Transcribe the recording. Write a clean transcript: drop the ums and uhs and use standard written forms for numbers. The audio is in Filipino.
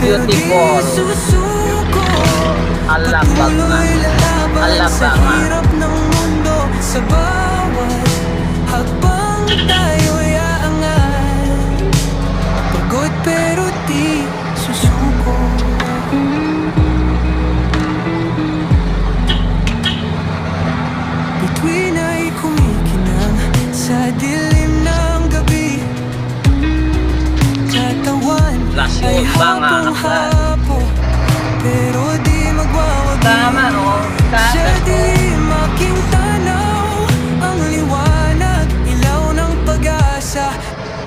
beautiful. Alabang nga. Alabang nga. Sa bawat hakbang tayo'y aangat. Pagod pero di susuko. Bituin ay kumikinang sa dilim ng gabi. Katawan ay Lasyon ba nga? habang